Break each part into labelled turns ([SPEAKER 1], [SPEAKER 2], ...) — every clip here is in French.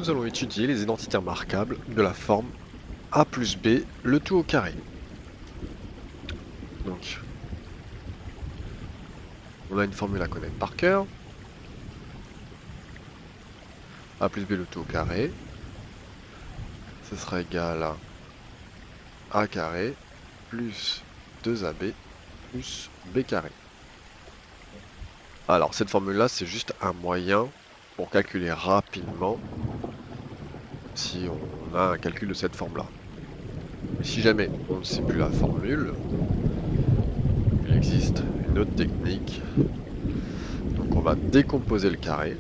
[SPEAKER 1] nous allons étudier les identités remarquables de la forme a plus b, le tout au carré. Donc, on a une formule à connaître par cœur. A plus b, le tout au carré. Ce sera égal à a carré plus 2ab plus b carré. Alors, cette formule-là, c'est juste un moyen pour calculer rapidement si on a un calcul de cette forme-là. Mais si jamais on ne sait plus la formule, il existe une autre technique. Donc on va décomposer le carré.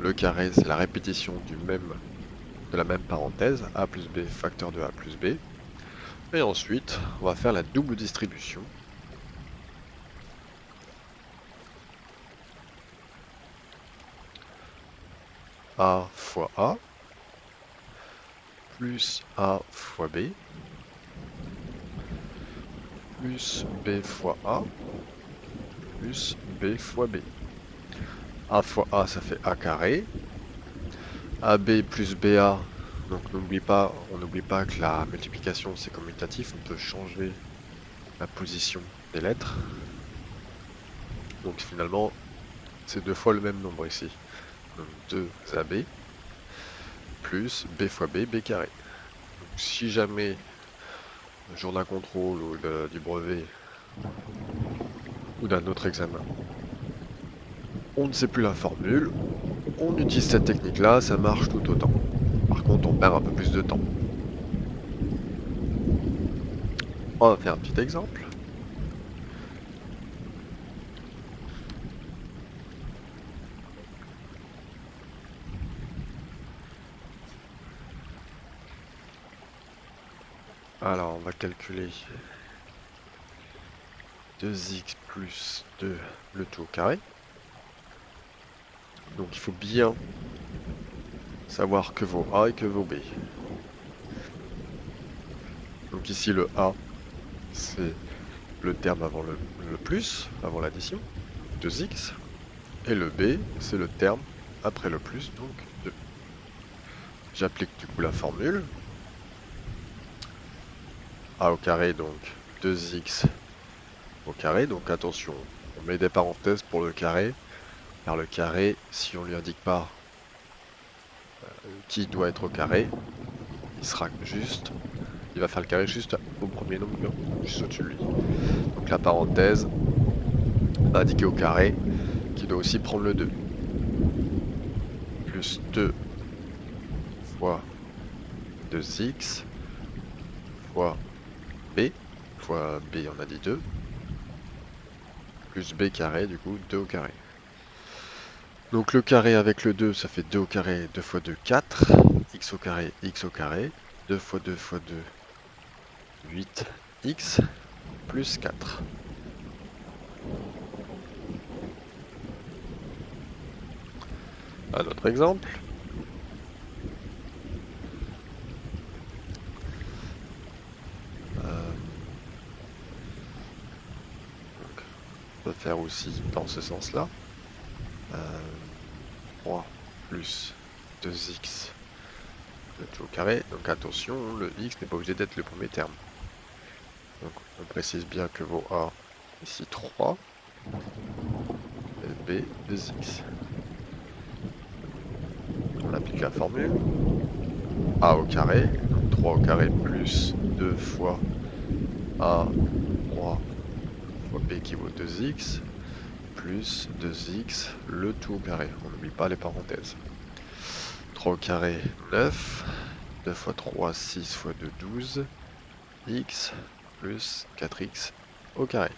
[SPEAKER 1] Le carré, c'est la répétition de la même parenthèse, a plus b facteur de a plus b. Et ensuite, on va faire la double distribution. A fois a, plus a fois b, plus b fois a, plus b fois b. A fois a, ça fait a carré. AB plus BA, donc on n'oublie pas que la multiplication c'est commutatif, on peut changer la position des lettres. Donc finalement, c'est deux fois le même nombre ici. Donc 2AB plus B fois B, B carré. Donc si jamais, le jour d'un contrôle ou du brevet ou d'un autre examen, on ne sait plus la formule, on utilise cette technique-là, ça marche tout autant. Par contre, on perd un peu plus de temps. On va faire un petit exemple. Alors, on va calculer 2x plus 2 le tout au carré. Donc il faut bien savoir que vaut a et que vaut b. Donc ici le a, c'est le terme avant le plus, avant l'addition, 2x. Et le b, c'est le terme après le plus, donc 2. J'applique du coup la formule. A au carré, donc 2x au carré. Donc attention, on met des parenthèses pour le carré. Car le carré, si on lui indique pas qui doit être au carré, il sera juste, il va faire le carré juste au premier nombre, juste au-dessus de lui. Donc la parenthèse va indiquer au carré qui doit aussi prendre le 2. Plus 2 fois 2x fois b, fois b on a dit 2, plus b carré, du coup 2 au carré. Donc le carré avec le 2, ça fait 2 au carré, 2 fois 2, 4, x au carré, 2 fois 2 fois 2, 8x, plus 4. Un autre exemple. On peut faire aussi dans ce sens-là. 3 plus 2x le tout au carré. Donc attention, le x n'est pas obligé d'être le premier terme. Donc on précise bien que vaut a ici 3 et b 2x. On applique la formule. A au carré, donc 3 au carré plus 2 fois a 3 fois b qui vaut 2x plus 2x le tout au carré. On n'oublie pas les parenthèses. 3 au carré 9, 2 fois 3 6 fois 2 12, x plus 4x au carré.